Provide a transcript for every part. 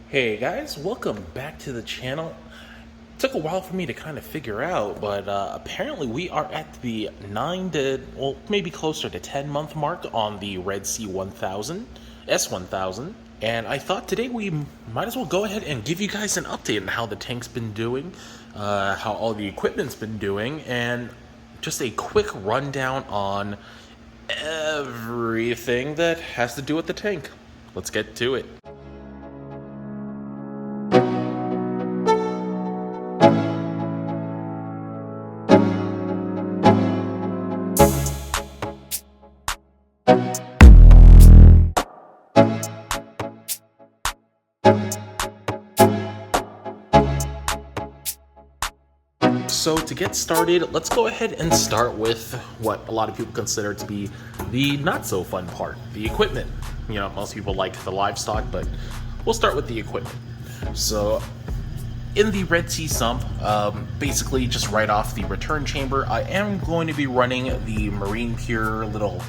Hey guys, welcome back to the channel. Took a while for me to kind of figure out, but apparently we are at the 9 to, well, maybe closer to 10-month mark on the Red Sea 1000, S-1000. And I thought today we might as well go ahead and give you guys an update on how the tank's been doing, how all the equipment's been doing, and just a quick rundown on everything that has to do with the tank. Let's get to it. So to get started, let's go ahead and start with what a lot of people consider to be the not so fun part, the equipment. You know, most people like the livestock, but we'll start with the equipment. So in the Red Sea Sump, basically just right off the return chamber, I am going to be running the Marine Pure little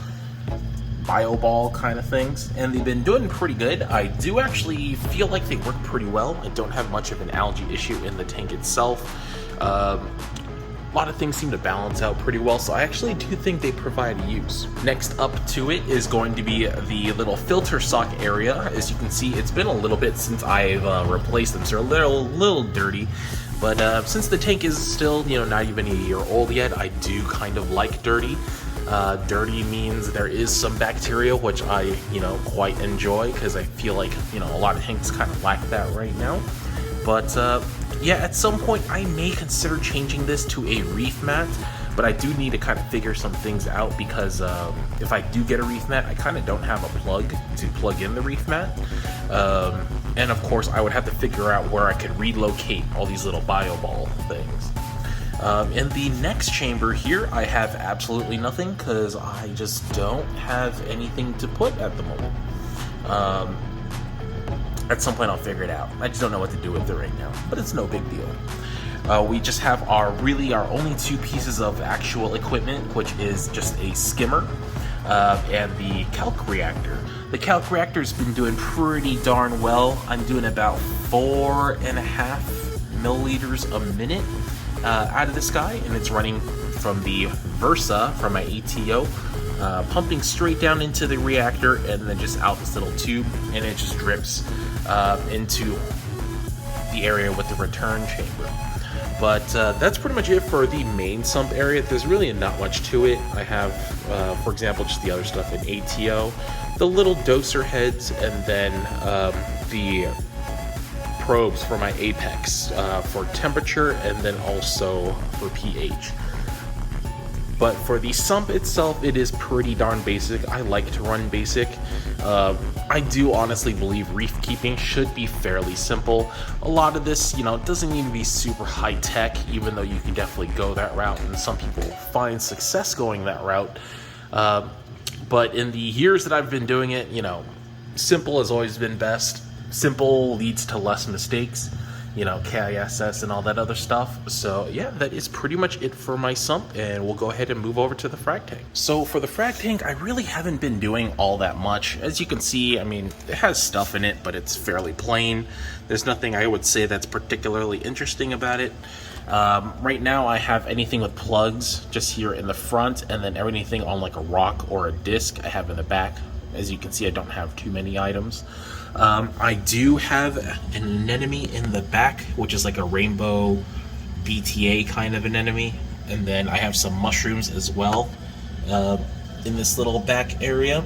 bio ball kind of things, and they've been doing pretty good. I do actually feel like they work pretty well. I don't have much of an algae issue in the tank itself. A lot of things seem to balance out pretty well, so I actually do think they provide a use. Next up to it is going to be the little filter sock area. As you can see, it's been a little bit since I've replaced them, so they're a little dirty. But since the tank is still, not even a year old yet, I do kind of like dirty. Dirty means there is some bacteria, which I, quite enjoy, because I feel like, a lot of tanks kind of lack that right now. But yeah, at some point I may consider changing this to a reef mat, but I do need to kind of figure some things out, because if I do get a reef mat, I kind of don't have a plug to plug in the reef mat. And of course I would have to figure out where I could relocate all these little bio ball things. In the next chamber here, I have absolutely nothing, because I just don't have anything to put at the moment. At some point I'll figure it out. I just don't know what to do with it right now, but it's no big deal. We just have our only two pieces of actual equipment, which is just a skimmer and the calc reactor. The calc reactor's been doing pretty darn well. I'm doing about 4.5 milliliters a minute out of this guy, and it's running from the Versa, from my ATO, pumping straight down into the reactor and then just out this little tube, and it just drips into the area with the return chamber. But that's pretty much it for the main sump area. There's really not much to it. I have, for example, just the other stuff in ATO, the little doser heads, and then the probes for my apex for temperature and then also for pH. But for the sump itself, it is pretty darn basic. I like to run basic. I do honestly believe reef keeping should be fairly simple. A lot of this, doesn't need to be super high tech, even though you can definitely go that route, and some people find success going that route. But in the years that I've been doing it, simple has always been best. Simple leads to less mistakes, KISS and all that other stuff. So yeah, that is pretty much it for my sump, and we'll go ahead and move over to the frag tank. So for the frag tank, I really haven't been doing all that much. As you can see, it has stuff in it, but it's fairly plain. There's nothing I would say that's particularly interesting about it. Right now I have anything with plugs just here in the front, and then everything on like a rock or a disc I have in the back. As you can see, I don't have too many items. I do have an anemone in the back, which is like a rainbow BTA kind of anemone, and then I have some mushrooms as well in this little back area.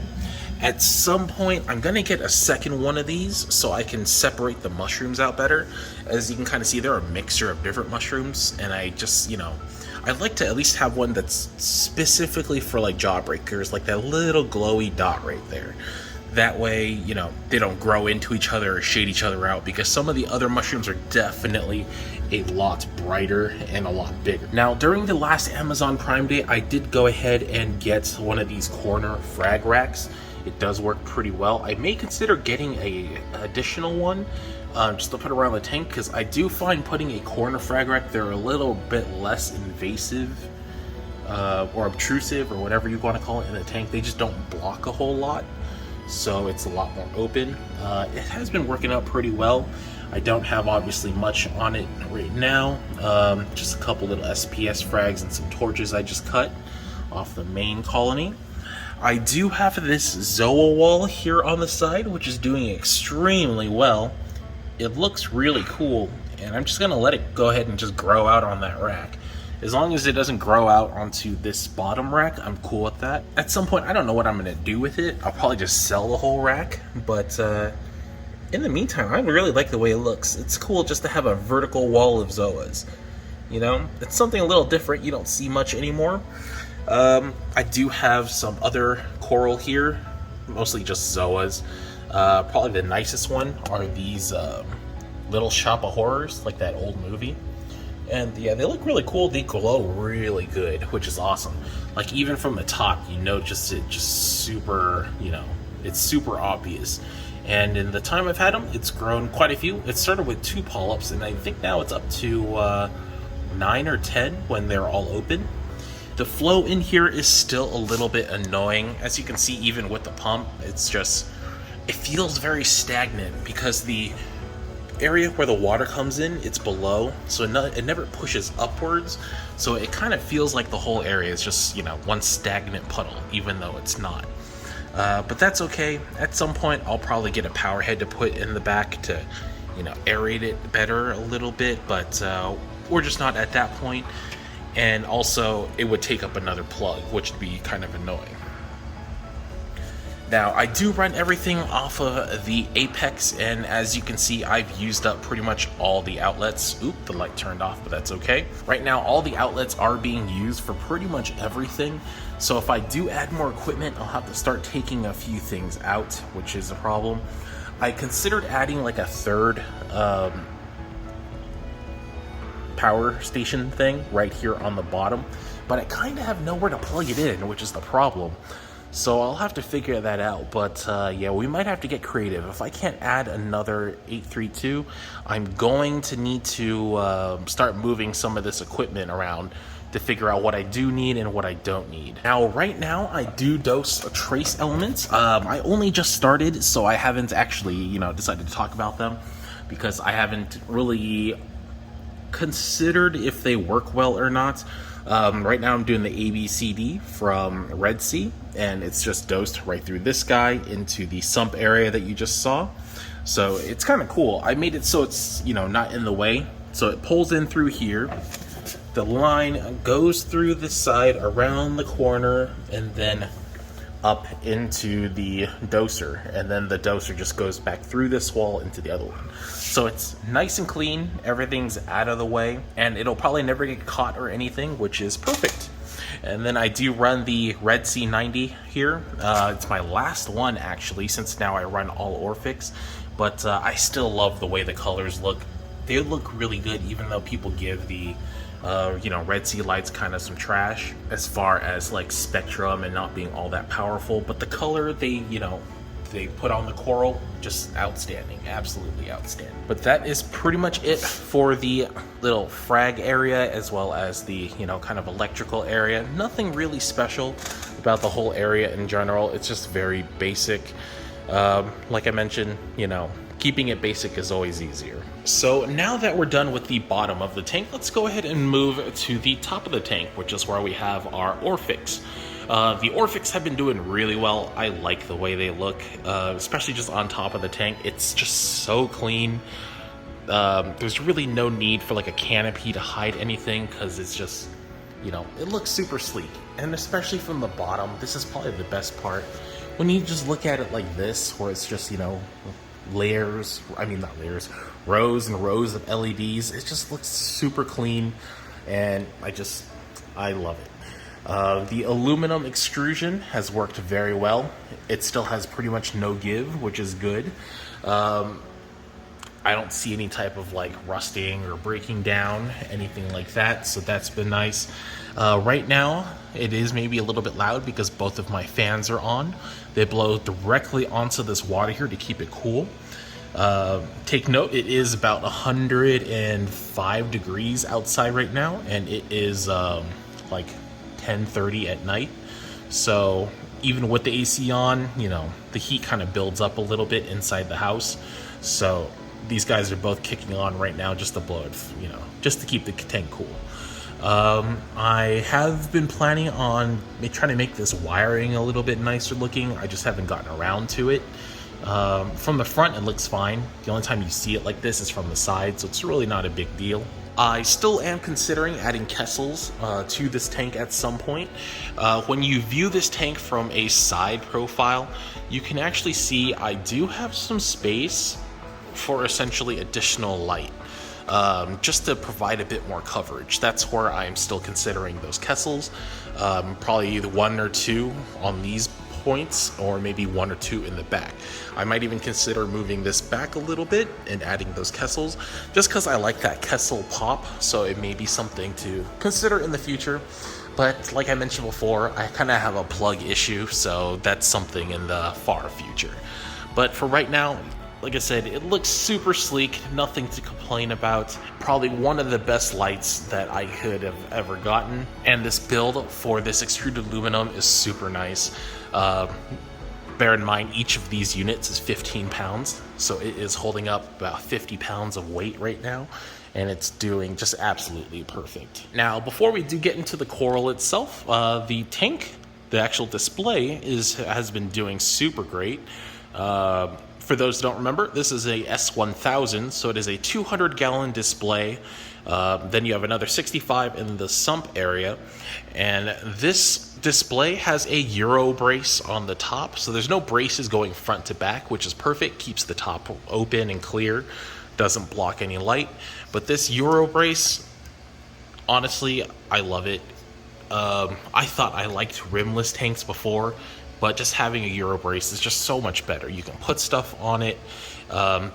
At some point I'm gonna get a second one of these so I can separate the mushrooms out better. As you can kind of see, they're a mixture of different mushrooms, and I just, I'd like to at least have one that's specifically for like jawbreakers, like that little glowy dot right there. That way, they don't grow into each other or shade each other out, because some of the other mushrooms are definitely a lot brighter and a lot bigger. Now, during the last Amazon Prime Day, I did go ahead and get one of these corner frag racks. It does work pretty well. I may consider getting an additional one just to put around the tank, because I do find putting a corner frag rack, they're a little bit less invasive or obtrusive, or whatever you want to call it, in the tank. They just don't block a whole lot. so it's a lot more open. It has been working out pretty well. I don't have obviously much on it right now. Just a couple little SPS frags and some torches I just cut off the main colony. I do have this Zoa wall here on the side, which is doing extremely well. It looks really cool, and I'm just gonna let it go ahead and just grow out on that rack. As long as it doesn't grow out onto this bottom rack, I'm cool with that. At some point, I don't know what I'm gonna do with it. I'll probably just sell the whole rack, but in the meantime, I really like the way it looks. It's cool just to have a vertical wall of Zoas. You know, it's something a little different. You don't see much anymore. I do have some other coral here, mostly just Zoas. Probably the nicest one are these Little Shop of Horrors, like that old movie. And yeah, they look really cool. They glow really good, which is awesome. Like even from the top, you know, just super, you know, it's super obvious. And in the time I've had them, it's grown quite a few. It started with 2 polyps, and I think now it's up to 9 or 10 when they're all open. The flow in here is still a little bit annoying. As you can see, even with the pump, it's just, it feels very stagnant because the area where the water comes in, it's below, so it never pushes upwards, so it kind of feels like the whole area is just, you know, one stagnant puddle, even though it's not. But that's okay. At some point I'll probably get a power head to put in the back to, you know, aerate it better a little bit, but we're just not at that point. And also it would take up another plug, which would be kind of annoying. Now, I do run everything off of the Apex, and as you can see, I've used up pretty much all the outlets. Oop, the light turned off, but that's okay. Right now, all the outlets are being used for pretty much everything. So if I do add more equipment, I'll have to start taking a few things out, which is a problem. I considered adding like a third power station thing right here on the bottom, but I kind of have nowhere to plug it in, which is the problem. So I'll have to figure that out, but yeah, we might have to get creative. If I can't add another 832, I'm going to need to start moving some of this equipment around to figure out what I do need and what I don't need. Now, right now, I do dose trace elements. I only just started, so I haven't actually, you know, decided to talk about them because I haven't really considered if they work well or not. Right now I'm doing the ABCD from Red Sea, and it's just dosed right through this guy into the sump area that you just saw. So it's kind of cool. I made it so it's, you know, not in the way. So it pulls in through here. The line goes through the side, around the corner, and then up into the doser, and then the doser just goes back through this wall into the other one. So it's nice and clean, everything's out of the way, and it'll probably never get caught or anything, which is perfect. And then I do run the Red Sea 90 here. It's my last one actually, since now I run all Orphics, but I still love the way the colors look. They look really good, even though people give the you know, Red Sea lights kind of some trash as far as like spectrum and not being all that powerful, but the color they, you know, they put on the coral, just outstanding, absolutely outstanding. But that is pretty much it for the little frag area, as well as the, you know, kind of electrical area. Nothing really special about the whole area in general. It's just very basic. Like I mentioned, you know, keeping it basic is always easier. So now that we're done with the bottom of the tank, let's go ahead and move to the top of the tank, which is where we have our Orphics. The Orphics have been doing really well. I like the way they look, especially just on top of the tank. It's just so clean. There's really no need for like a canopy to hide anything, because it's just, you know, it looks super sleek. And especially from the bottom, this is probably the best part. When you just look at it like this, where it's just, you know, rows and rows of LEDs, it just looks super clean, and I love it. The aluminum extrusion has worked very well. It still has pretty much no give, which is good. I don't see any type of like rusting or breaking down, anything like that, so that's been nice. Right now, it is maybe a little bit loud because both of my fans are on. They blow directly onto this water here to keep it cool. Take note, it is about 105 degrees outside right now, and it is like 10:30 at night. So even with the AC on, you know, the heat kind of builds up a little bit inside the house. So these guys are both kicking on right now just to blow it, you know, just to keep the tank cool. I have been planning on trying to make this wiring a little bit nicer looking. I just haven't gotten around to it. From the front, it looks fine. The only time you see it like this is from the side, so it's really not a big deal. I still am considering adding Kessels to this tank at some point. When you view this tank from a side profile, you can actually see I do have some space for essentially additional light. Just to provide a bit more coverage. That's where I'm still considering those Kessels. Probably either 1 or 2 on these points, or maybe 1 or 2 in the back. I might even consider moving this back a little bit and adding those Kessels, just because I like that Kessel pop, so it may be something to consider in the future. But like I mentioned before, I kind of have a plug issue, so that's something in the far future. But for right now, like I said, it looks super sleek, nothing to complain about. Probably one of the best lights that I could have ever gotten. And this build for this extruded aluminum is super nice. Bear in mind, each of these units is 15 pounds, so it is holding up about 50 pounds of weight right now, and it's doing just absolutely perfect. Now, before we do get into the coral itself, the tank, the actual display, has been doing super great. For those who don't remember, this is a S-1000, so it is a 200-gallon display. Then you have another 65 in the sump area, and this display has a Euro brace on the top, so there's no braces going front to back, which is perfect, keeps the top open and clear, doesn't block any light. But this Euro brace, honestly, I love it. I thought I liked rimless tanks before, but just having a Euro brace is just so much better. You can put stuff on it.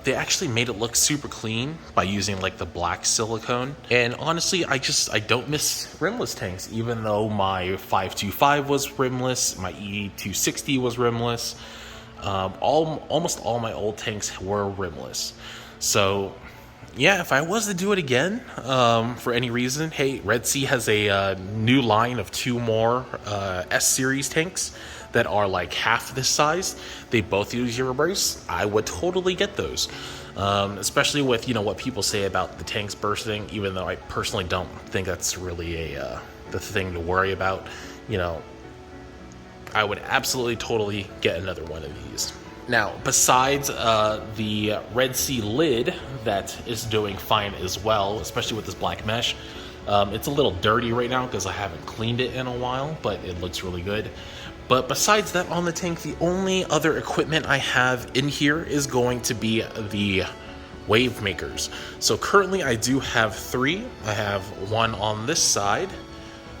They actually made it look super clean by using like the black silicone. And honestly, I don't miss rimless tanks, even though my 525 was rimless, my E260 was rimless. Almost all my old tanks were rimless. So yeah, if I was to do it again, for any reason, hey, Red Sea has a new line of 2 more S-series tanks that are like half this size. They both use Euro brace. I would totally get those, especially with, you know, what people say about the tanks bursting, even though I personally don't think that's really the thing to worry about. You know, I would absolutely totally get another one of these. Now, besides the Red Sea lid that is doing fine as well, especially with this black mesh, it's a little dirty right now because I haven't cleaned it in a while, but it looks really good. But besides that on the tank, the only other equipment I have in here is going to be the wavemakers. So currently I do have 3. I have one on this side,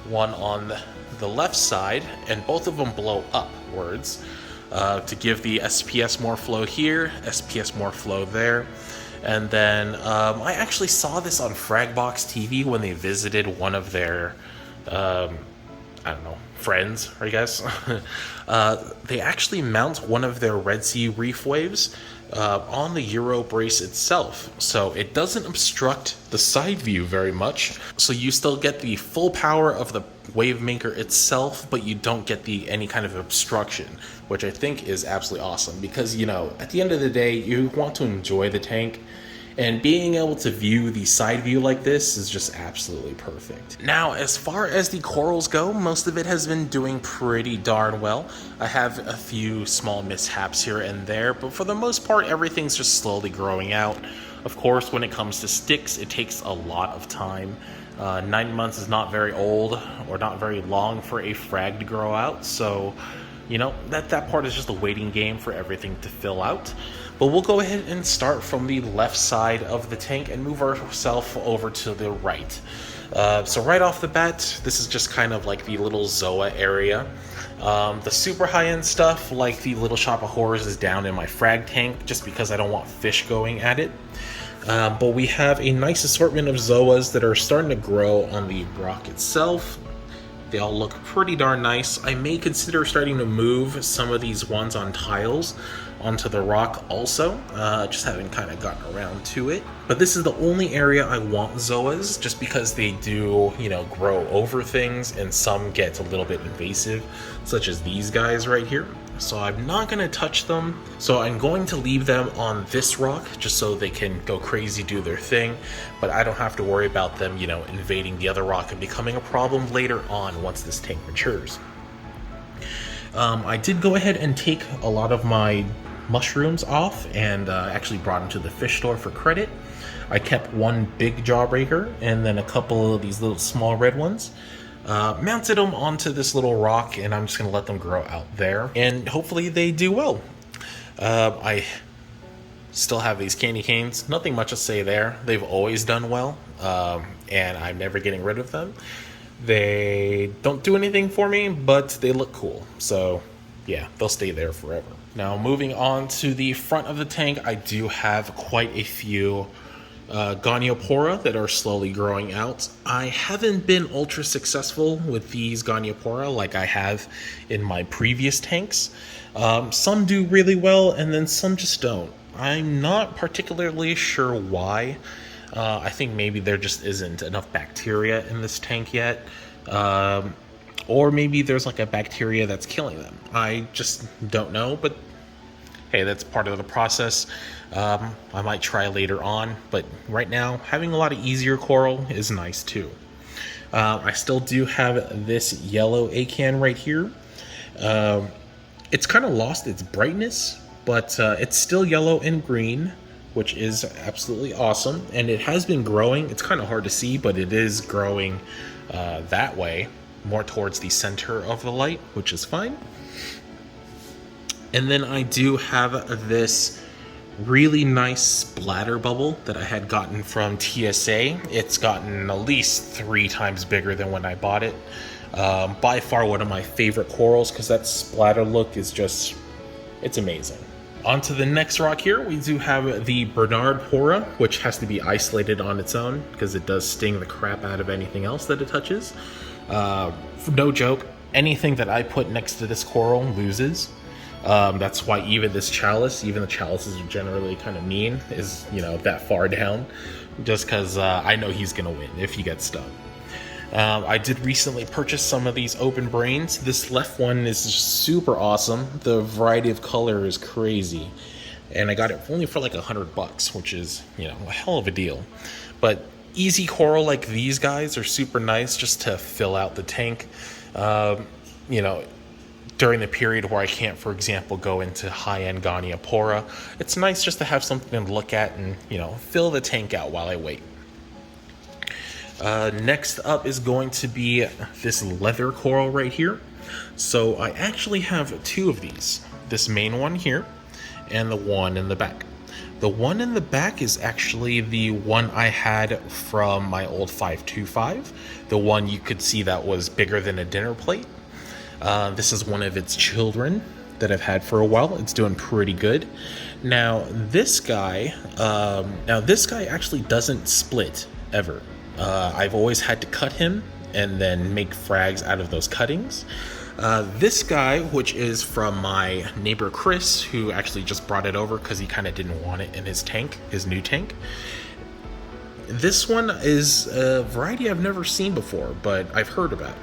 one on the left side, and both of them blow upwards to give the SPS more flow here, SPS more flow there. And then I actually saw this on Fragbox TV when they visited one of their I don't know, friends, I guess. They actually mount one of their Red Sea reef waves on the Euro brace itself, so it doesn't obstruct the side view very much. So you still get the full power of the wavemaker itself, but you don't get any kind of obstruction, which I think is absolutely awesome, because, you know, at the end of the day, you want to enjoy the tank, and being able to view the side view like this is just absolutely perfect. Now, as far as the corals go, most of it has been doing pretty darn well. I have a few small mishaps here and there, but for the most part, everything's just slowly growing out. Of course, when it comes to sticks, it takes a lot of time. 9 months is not very old or not very long for a frag to grow out, so you know, that part is just a waiting game for everything to fill out. But we'll go ahead and start from the left side of the tank and move ourselves over to the right. So right off the bat, this is just kind of like the little Zoa area. The super high-end stuff, like the Little Shop of Horrors, is down in my frag tank just because I don't want fish going at it. But we have a nice assortment of Zoas that are starting to grow on the rock itself. They all look pretty darn nice. I may consider starting to move some of these ones on tiles, onto the rock also, just haven't kind of gotten around to it. But this is the only area I want zoas, just because they do, you know, grow over things, and some get a little bit invasive, such as these guys right here. So I'm not going to touch them. So I'm going to leave them on this rock just so they can go crazy, do their thing, but I don't have to worry about them, you know, invading the other rock and becoming a problem later on once this tank matures. I did go ahead and take a lot of my mushrooms off and actually brought them to the fish store for credit. I kept one big jawbreaker and then a couple of these little small red ones. Mounted them onto this little rock, and I'm just going to let them grow out there, and hopefully they do well. I still have these candy canes. Nothing much to say there. They've always done well, and I'm never getting rid of them. They don't do anything for me, but they look cool. So yeah, they'll stay there forever. Now moving on to the front of the tank, I do have quite a few Goniopora that are slowly growing out. I haven't been ultra successful with these Goniopora like I have in my previous tanks. Some do really well, and then some just don't. I'm not particularly sure why. I think maybe there just isn't enough bacteria in this tank yet. Or maybe there's like a bacteria that's killing them. I just don't know, but hey, that's part of the process. I might try later on, but right now, having a lot of easier coral is nice too. I still do have this yellow acan right here. It's kind of lost its brightness, but it's still yellow and green, which is absolutely awesome. And it has been growing. It's kind of hard to see, but it is growing that way, more towards the center of the light, which is fine. And then I do have this really nice splatter bubble that I had gotten from TSA. It's gotten at least 3 times bigger than when I bought it. By far one of my favorite corals, because that splatter look is just, it's amazing. On to the next rock here, we do have the Bernard Pora, which has to be isolated on its own because it does sting the crap out of anything else that it touches. No joke, anything that I put next to this coral loses. That's why even this chalice, even the chalices are generally kind of mean, is, you know, that far down, just because I know he's gonna win if he gets stung. I did recently purchase some of these open brains. This left one is just super awesome. The variety of color is crazy, and I got it only for like $100, which is, you know, a hell of a deal. But easy coral like these guys are super nice just to fill out the tank. You know, during the period where I can't, for example, go into high-end Goniopora, it's nice just to have something to look at and, you know, fill the tank out while I wait. Next up is going to be this leather coral right here. So I actually have 2 of these. This main one here and the one in the back. The one in the back is actually the one I had from my old 525. The one you could see that was bigger than a dinner plate. This is one of its children that I've had for a while. It's doing pretty good. Now this guy actually doesn't split ever. I've always had to cut him and then make frags out of those cuttings. This guy, which is from my neighbor Chris, who actually just brought it over because he kind of didn't want it in his tank, his new tank. This one is a variety I've never seen before, but I've heard about.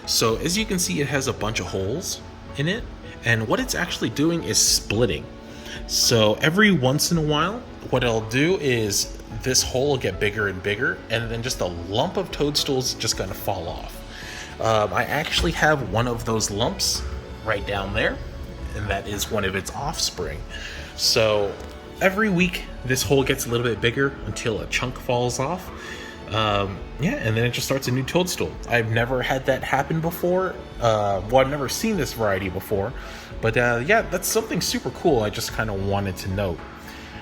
So as you can see, it has a bunch of holes in it, and what it's actually doing is splitting. So every once in a while, what it'll do is this hole will get bigger and bigger, and then just a lump of toadstools is just going to fall off. I actually have one of those lumps right down there, and that is one of its offspring. So every week, this hole gets a little bit bigger until a chunk falls off. Yeah, and then it just starts a new toadstool. I've never had that happen before. Well, I've never seen this variety before. But yeah, that's something super cool I just kind of wanted to note.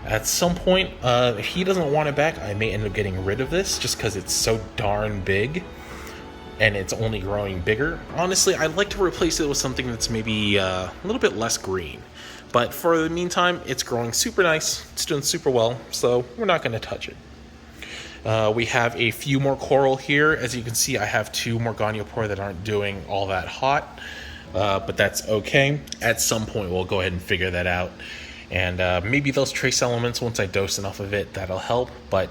At some point, if he doesn't want it back, I may end up getting rid of this just because it's so darn big and it's only growing bigger. Honestly, I'd like to replace it with something that's maybe a little bit less green. But for the meantime, it's growing super nice. It's doing super well, so we're not going to touch it. We have a few more coral here. As you can see, I have 2 more Goniopora that aren't doing all that hot, but that's okay. At some point, we'll go ahead and figure that out. And maybe those trace elements, once I dose enough of it, that'll help. But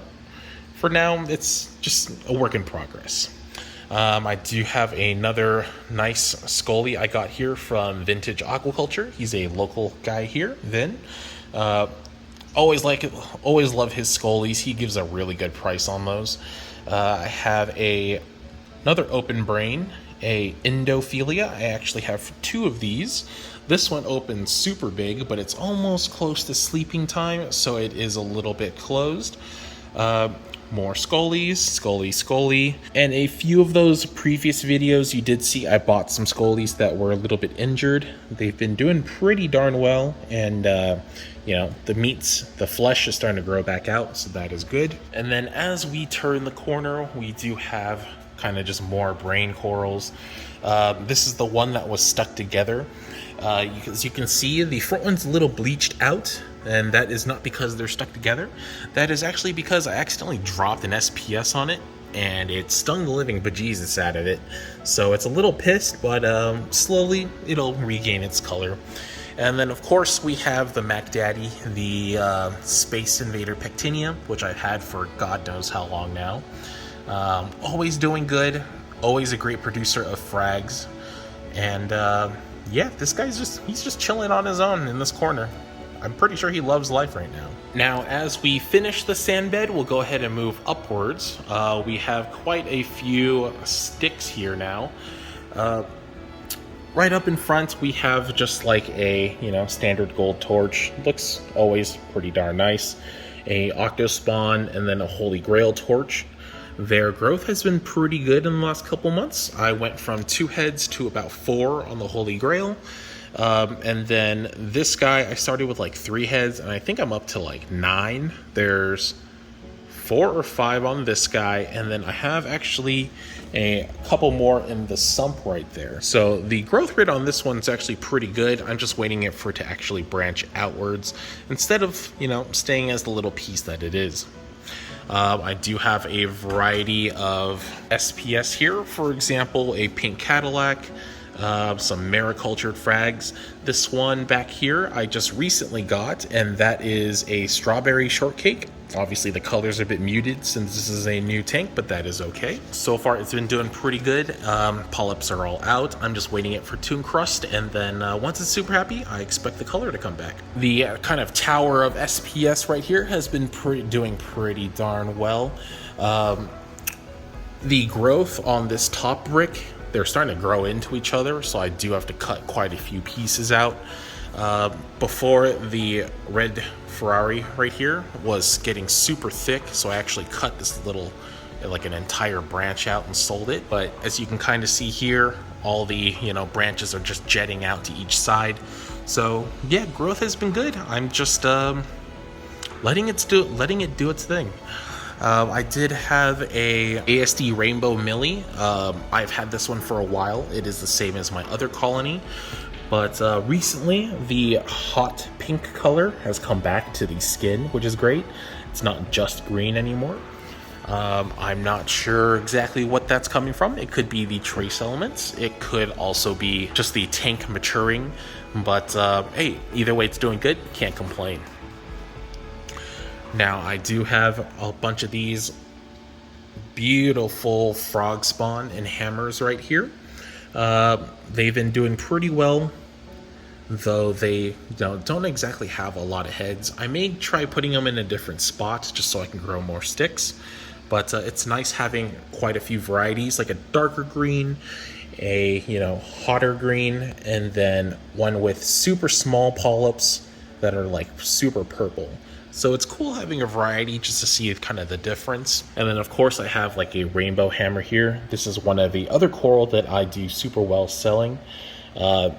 for now, it's just a work in progress. I do have another nice Scully I got here from Vintage Aquaculture. He's a local guy here, Vin. Always love his Scullies. He gives a really good price on those. I have another open brain, a Endophilia. I actually have 2 of these. This one opens super big, but it's almost close to sleeping time, so it is a little bit closed. More Scullies, Scully. And a few of those previous videos you did see I bought some Scullies that were a little bit injured. They've been doing pretty darn well, and the flesh is starting to grow back out, so that is good. And then as we turn the corner, we do have kind of just more brain corals. This is the one that was stuck together. As you can see, the front one's a little bleached out, and that is not because they're stuck together. That is actually because I accidentally dropped an SPS on it, and it stung the living bejesus out of it. So it's a little pissed, but slowly it'll regain its color. And then, of course, we have the Mac Daddy, the Space Invader Pectinia, which I've had for God knows how long now. Always doing good, always a great producer of frags. And yeah, this guy's he's just chilling on his own in this corner. I'm pretty sure he loves life right now. Now, as we finish the sand bed, we'll go ahead and move upwards. We have quite a few sticks here now. Right up in front, we have just like a, standard gold torch. Looks always pretty darn nice. A Octospawn, and then a Holy Grail torch. Their growth has been pretty good in the last couple months. I went from 2 heads to about 4 on the Holy Grail. And then this guy, I started with like 3 heads, and I think I'm up to like 9. There's 4 or 5 on this guy, and then I have actually a couple more in the sump right there. So the growth rate on this one's actually pretty good. I'm just waiting for it to actually branch outwards instead of, staying as the little piece that it is. I do have a variety of SPS here. For example, a pink Cadillac, some maricultured frags. This one back here I just recently got, and that is a strawberry shortcake. Obviously the color's a bit muted since this is a new tank, but that is okay. So far it's been doing pretty good. Polyps are all out. I'm just waiting it for to encrust, and then once it's super happy, I expect the color to come back. The kind of tower of SPS right here has been doing pretty darn well. The growth on this top brick, they're starting to grow into each other, so I do have to cut quite a few pieces out. Before, the red Ferrari right here was getting super thick, so I actually cut this little, like an entire branch out and sold it. But as you can kind of see here, all the branches are just jetting out to each side. So yeah, growth has been good. I'm just letting it do its thing. I did have a ASD Rainbow Millie. I've had this one for a while. It is the same as my other colony. But recently, the hot pink color has come back to the skin, which is great. It's not just green anymore. I'm not sure exactly what that's coming from. It could be the trace elements. It could also be just the tank maturing. But hey, either way, it's doing good. Can't complain. Now, I do have a bunch of these beautiful frog spawn and hammers right here. They've been doing pretty well, though they don't exactly have a lot of heads. I may try putting them in a different spot just so I can grow more sticks, but it's nice having quite a few varieties, like a darker green, a hotter green, and then one with super small polyps that are like super purple. So it's cool having a variety just to see kind of the difference. And then of course I have like a rainbow hammer here. This is one of the other coral that I do super well selling. The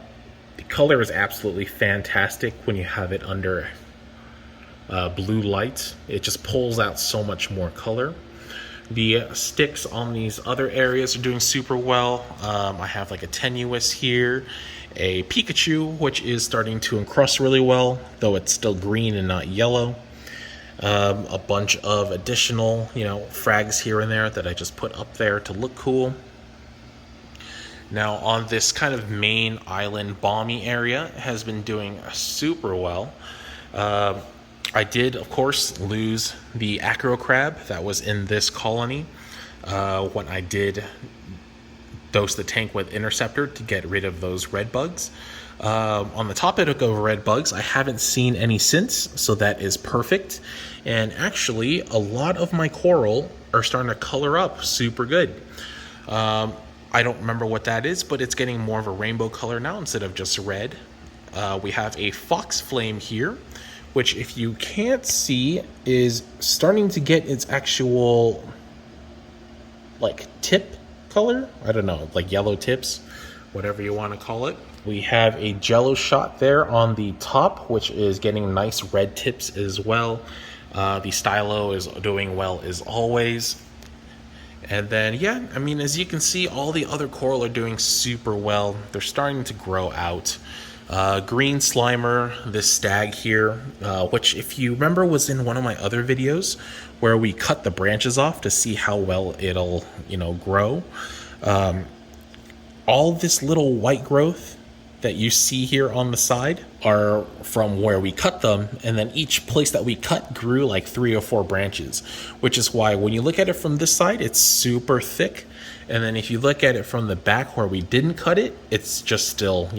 color is absolutely fantastic when you have it under blue light. It just pulls out so much more color. The sticks on these other areas are doing super well. I have like a tenuous here, a Pikachu, which is starting to encrust really well, though it's still green and not yellow. A bunch of additional, frags here and there that I just put up there to look cool. Now on this kind of main island balmy area has been doing super well. I did, of course, lose the acro crab that was in this colony when I did dose the tank with interceptor to get rid of those red bugs. On the topic of red bugs, I haven't seen any since, so that is perfect. And actually, a lot of my coral are starting to color up super good. I don't remember what that is, but it's getting more of a rainbow color now instead of just red. We have a fox flame here, which if you can't see is starting to get its actual like tip color. I don't know, like yellow tips, whatever you want to call it. We have a jello shot there on the top, which is getting nice red tips as well. The stylo is doing well as always. And then, yeah, I mean, as you can see, all the other coral are doing super well. They're starting to grow out. Green Slimer, this stag here, which if you remember was in one of my other videos where we cut the branches off to see how well it'll, grow. All this little white growth that you see here on the side are from where we cut them, and then each place that we cut grew like 3 or 4 branches, which is why when you look at it from this side, it's super thick, and then if you look at it from the back where we didn't cut it, it's just still,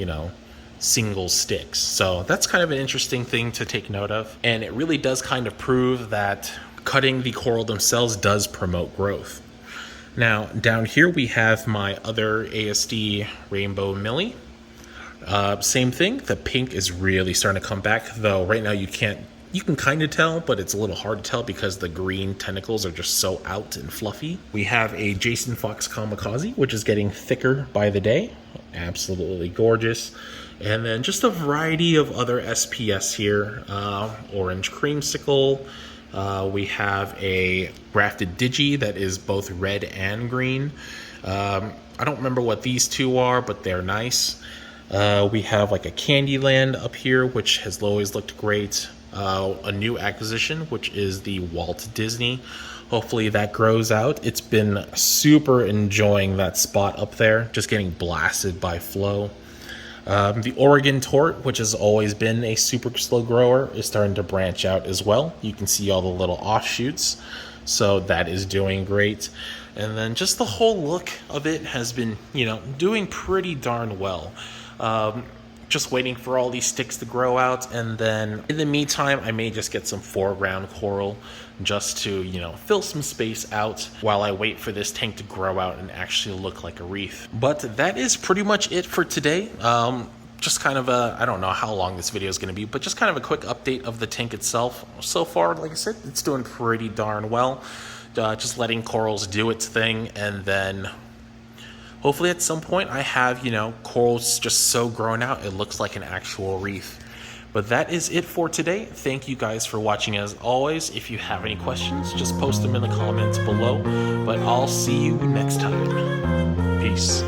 single sticks. So that's kind of an interesting thing to take note of, and it really does kind of prove that cutting the coral themselves does promote growth. Now down here we have my other ASD rainbow millie. Same thing, the pink is really starting to come back, though right now you can kind of tell, but it's a little hard to tell because the green tentacles are just so out and fluffy. We have a Jason Fox Kamikaze, which is getting thicker by the day. Absolutely gorgeous. And then just a variety of other SPS here. Orange Creamsicle. We have a grafted Digi that is both red and green. I don't remember what these two are, but they're nice. We have like a Candyland up here, which has always looked great. A new acquisition, which is the Walt Disney. Hopefully that grows out. It's been super enjoying that spot up there, just getting blasted by flow. The Oregon Tort, which has always been a super slow grower, is starting to branch out as well. You can see all the little offshoots, so that is doing great. And then just the whole look of it has been, doing pretty darn well. Just waiting for all these sticks to grow out, and then in the meantime I may just get some foreground coral just to fill some space out while I wait for this tank to grow out and actually look like a reef. But that is pretty much it for today. Just kind of I don't know how long this video is going to be, but just kind of a quick update of the tank itself. So far, like I said, it's doing pretty darn well. Just letting corals do its thing, and then hopefully at some point I have, corals just so grown out it looks like an actual reef. But that is it for today. Thank you guys for watching as always. If you have any questions, just post them in the comments below. But I'll see you next time. Peace.